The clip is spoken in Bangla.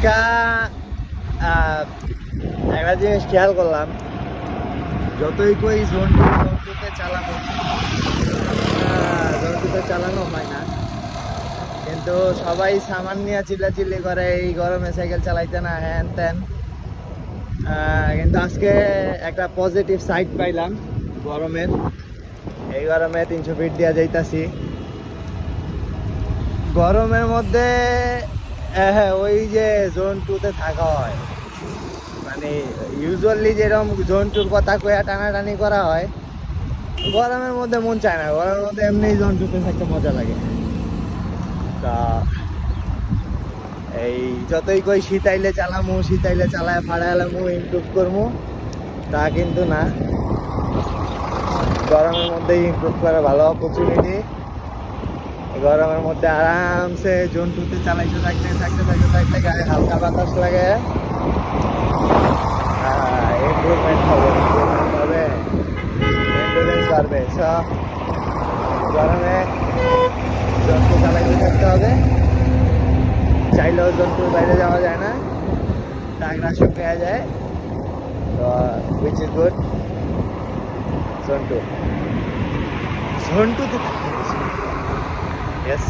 আজকা একটা জিনিস খেয়াল করলাম, যতই কই জন্তুতে চালানো জন্তুতে চালানো হয় না, কিন্তু সবাই সামান নিয়ে চিল্লাচিল্লি করে এই গরমে সাইকেল চালাইতে না, হ্যান ত্যান। কিন্তু আজকে একটা পজিটিভ সাইড পাইলাম গরমের। এই গরমে 300 ফিট দিয়া যাইতাছি গরমের মধ্যে। হ্যাঁ, ওই যে জোন 2-তে থাকা হয়, মানে ইউজুয়ালি যেরকম জোন 2-র কথা কয়া টানাটানি করা হয়, গরমের মধ্যে মন চায় না। গরমের মধ্যে এমনি জোন 2-তে থাকতে মজা লাগে। তা এই যতই কই শীতাইলে চালামু, শীতাইলে চালায় ফাড়াইলামু, ইমপ্রুভ করমু, তা কিন্তু না। গরমের মধ্যেই ইমপ্রুভ করার ভালো অপরচুনিটি। গরমের মধ্যে আরামসে জোন 2-তে চালাইতে থাকতে গায়ে হালকা বাতাস লাগে, ইমপ্রুভমেন্ট হবে, এন্ডুরেন্স বাড়বে। সব গরমে জন্তু চালাইতে থাকতে হবে, চাইলেও জন্তুর বাইরে যাওয়া যায় না, টাকরা শুকিয়ে যায়। তো উইচ ইজ গুড। জন্টু জন্টুতে থাকতে, ইয়েস।